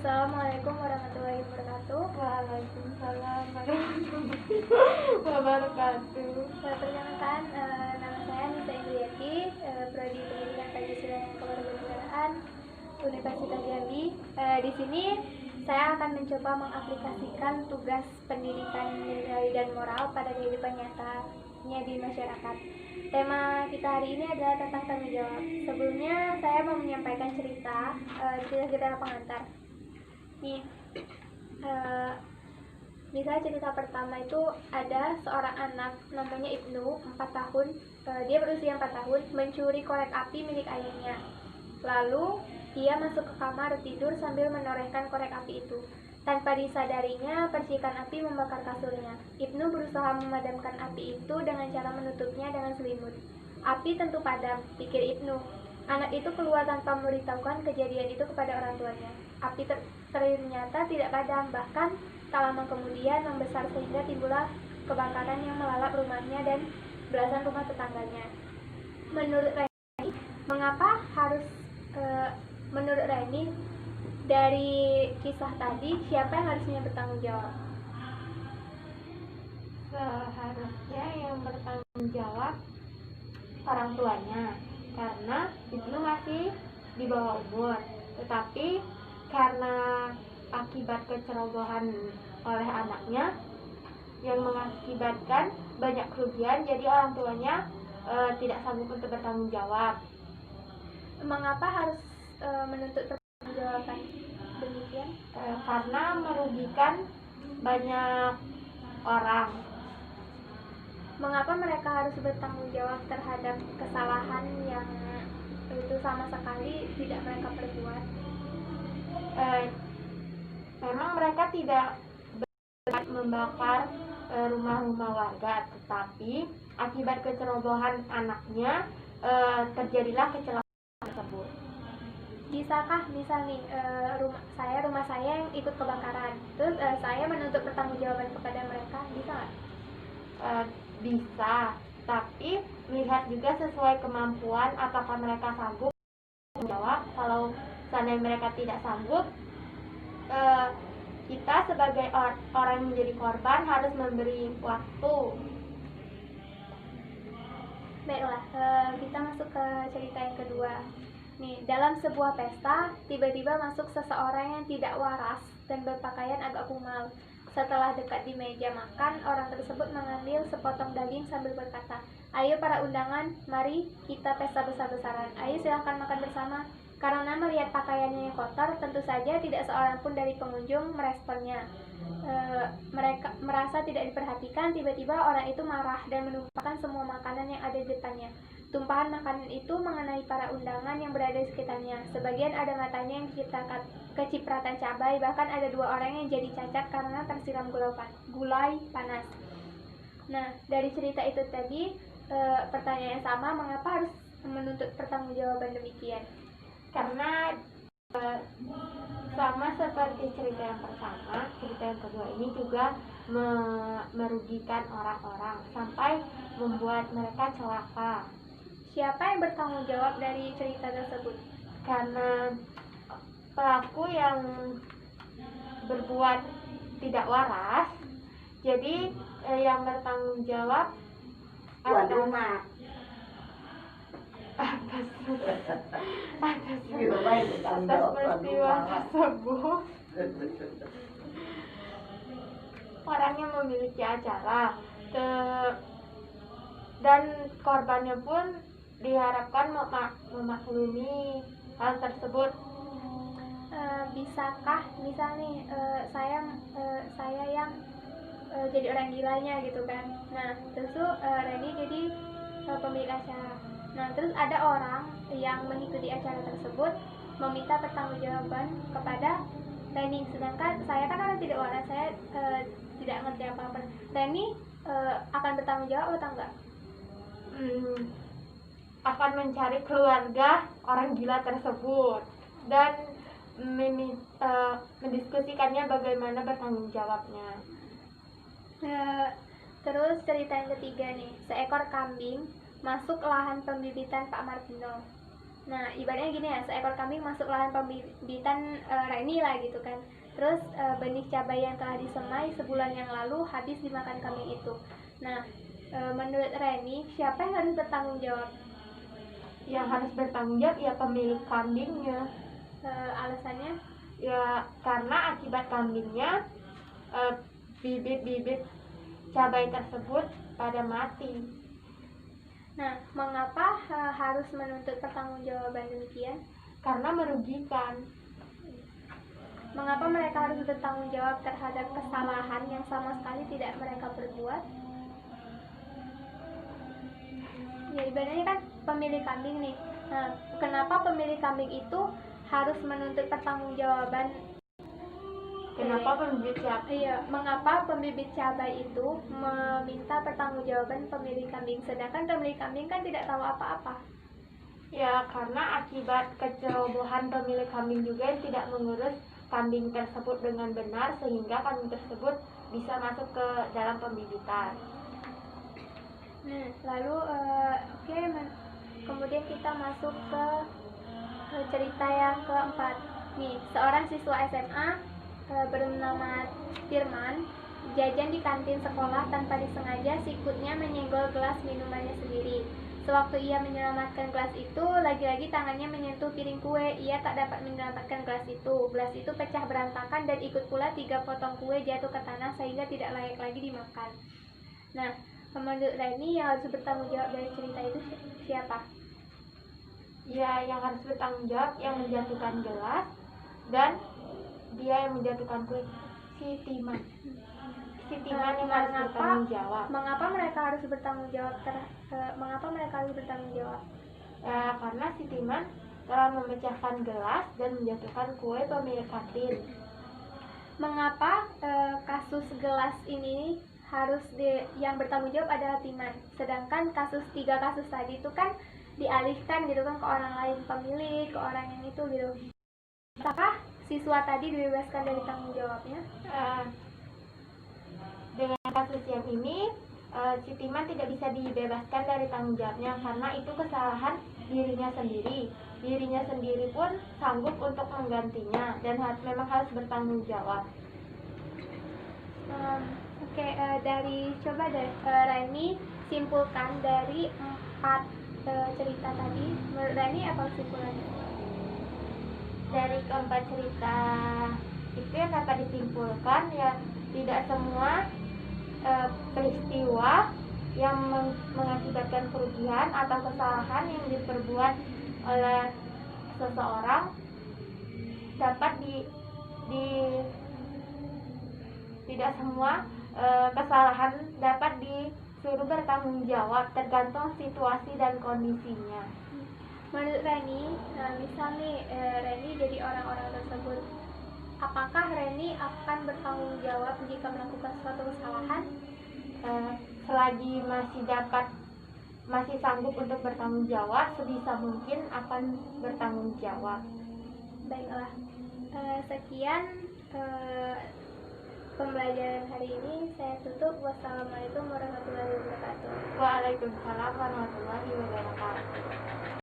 Assalamualaikum warahmatullahi wabarakatuh. Waalaikumsalam warahmatullahi wabarakatuh. Perkenalkan, nama saya Nisa Indriati, Prodi Pendidikan Pancasila dan Kewarganegaraan Universitas Jambi. Di sini saya akan mencoba mengaplikasikan tugas pendidikan nilai dan moral pada kehidupan nyatanya di masyarakat. Tema kita hari ini adalah tentang tanggung jawab. Sebelumnya saya mau menyampaikan cerita pengantar. Nih, misalnya cerita pertama itu ada seorang anak namanya Ibnu, 4 tahun. Dia berusia 4 tahun, mencuri korek api milik ayahnya. Lalu dia masuk ke kamar tidur sambil menorehkan korek api itu. Tanpa disadarinya, percikan api membakar kasurnya. Ibnu berusaha memadamkan api itu dengan cara menutupnya dengan selimut. Api tentu padam, pikir Ibnu. Anak itu keluar tanpa memberitahukan kejadian itu kepada orang tuanya. Api ternyata tidak padam, bahkan tak lama kemudian membesar sehingga timbullah kebakaran yang melalap rumahnya dan belasan rumah tetangganya. Menurut Reni, menurut Reni, dari kisah tadi, siapa yang harusnya bertanggung jawab? Seharusnya yang bertanggung jawab orang tuanya, karena Ibnu masih di bawah umur. Tetapi karena akibat kecerobohan oleh anaknya yang mengakibatkan banyak kerugian, jadi orang tuanya tidak sanggup untuk bertanggung jawab. Mengapa harus menuntut pertanggungjawaban demikian? Karena merugikan banyak orang. Mengapa mereka harus bertanggung jawab terhadap kesalahan yang itu sama sekali tidak mereka perbuat? Memang mereka tidak membakar rumah-rumah warga, tetapi akibat kecerobohan anaknya terjadilah kecelakaan tersebut. Bisakah misal nih rumah saya yang ikut kebakaran, terus saya menuntut pertanggungjawaban kepada mereka, bisa nggak? Bisa, tapi lihat juga sesuai kemampuan apakah mereka sanggup menjawab. Kalau seandainya mereka tidak sanggup, kita sebagai orang yang menjadi korban harus memberi waktu. Baiklah, kita masuk ke cerita yang kedua. Nih, dalam sebuah pesta, tiba-tiba masuk seseorang yang tidak waras dan berpakaian agak kumal. Setelah dekat di meja makan, orang tersebut mengambil sepotong daging sambil berkata, "Ayo para undangan, mari kita pesta besar-besaran. Ayo silahkan makan bersama." Karena melihat pakaiannya yang kotor, tentu saja tidak seorang pun dari pengunjung meresponnya. Mereka merasa tidak diperhatikan. Tiba-tiba orang itu marah dan menumpahkan semua makanan yang ada di depannya. Tumpahan makanan itu mengenai para undangan yang berada di sekitarnya. Sebagian ada matanya yang kecipratan cabai, bahkan ada 2 orang yang jadi cacat karena tersiram gulai panas. Nah, dari cerita itu tadi, pertanyaan yang sama, mengapa harus menuntut pertanggungjawaban demikian? Karena sama seperti cerita yang pertama, cerita yang kedua ini juga merugikan orang-orang sampai membuat mereka celaka. Siapa yang bertanggung jawab dari cerita tersebut? Karena pelaku yang berbuat tidak waras, jadi yang bertanggung jawab tuan rumah. atas peristiwa tersebut. Orang yang memiliki acara dan korbannya pun diharapkan memaklumi hal tersebut. Bisakah misalnya saya yang jadi orang gilanya gitu kan? Nah, terus Reni jadi pemilik acara. Nah, terus ada orang yang mengikuti acara tersebut meminta pertanggungjawaban kepada Reni, sedangkan saya kan orang tidak waras, saya tidak ngerti apa-apa. Reni akan bertanggung jawab atau enggak? Akan mencari keluarga orang gila tersebut dan mendiskusikannya bagaimana bertanggung jawabnya. Terus cerita yang ketiga nih, seekor kambing masuk lahan pembibitan Pak Martino. Nah, ibaratnya gini ya, seekor kambing masuk lahan pembibitan Reni lah gitu kan. Terus benih cabai yang telah disemai sebulan yang lalu habis dimakan kambing itu. Nah, menurut Reni, siapa yang harus bertanggung jawab? Yang harus bertanggung jawab ya pemilik kambingnya. Alasannya? Ya karena akibat kambingnya bibit-bibit cabai tersebut pada mati. Nah, mengapa harus menuntut pertanggungjawaban demikian? Karena merugikan. Mengapa mereka harus bertanggung jawab terhadap kesalahan yang sama sekali tidak mereka perbuat? Ya, ibaratnya kan pemilik kambing nih. Nah, kenapa pemilik kambing itu harus menuntut pertanggungjawaban? Kenapa pembibit cabai? Iya, mengapa pembibit cabai itu meminta pertanggungjawaban pemilik kambing, sedangkan pemilik kambing kan tidak tahu apa-apa? Ya karena akibat kecerobohan pemilik kambing juga yang tidak mengurus kambing tersebut dengan benar sehingga kambing tersebut bisa masuk ke dalam pembibitan. Lalu kemudian kita masuk ke cerita yang keempat. Nih, seorang siswa SMA bernama Firman jajan di kantin sekolah tanpa disengaja sikutnya menyenggol gelas minumannya sendiri. Sewaktu ia menyelamatkan gelas itu, lagi-lagi tangannya menyentuh piring kue. Ia tak dapat menyelamatkan gelas itu. Gelas itu pecah berantakan dan ikut pula 3 potong kue jatuh ke tanah sehingga tidak layak lagi dimakan. Nah, menurut Reni yang harus bertanggung jawab dari cerita itu siapa? Ya yang harus bertanggung jawab yang menjatuhkan gelas dan dia yang menjatuhkan kue, si Timan. Si Timan yang harus bertanggung jawab. Mengapa mereka harus bertanggung jawab? Mengapa mereka harus bertanggung jawab? Ya, karena si Timan telah memecahkan gelas dan menjatuhkan kue pemilik kantin. Mengapa kasus gelas ini harus yang bertanggung jawab adalah Timan, sedangkan 3 kasus tadi itu kan dialihkan gitu kan ke orang lain, pemilik, ke orang yang itu gitu. Apakah siswa tadi dibebaskan dari tanggung jawabnya? Dengan kasus yang ini, si Timan tidak bisa dibebaskan dari tanggung jawabnya karena itu kesalahan dirinya sendiri. Dirinya sendiri pun sanggup untuk menggantinya dan memang harus bertanggung jawab. Coba deh Reni simpulkan dari 4 cerita tadi. Menurut Reni apa kesimpulannya? Dari keempat cerita itu yang dapat disimpulkan ya tidak semua peristiwa yang mengakibatkan kerugian atau kesalahan yang diperbuat oleh seseorang dapat tidak semua kesalahan dapat disuruh bertanggung jawab, tergantung situasi dan kondisinya. Menurut Reni, misal nih Reni jadi orang-orang tersebut, apakah Reni akan bertanggung jawab jika melakukan suatu kesalahan? Selagi masih sanggup untuk bertanggung jawab, sebisa mungkin akan bertanggung jawab. Baiklah, sekian pembelajaran hari ini. Saya tutup. Wassalamualaikum warahmatullahi wabarakatuh. Waalaikumsalam warahmatullahi wabarakatuh.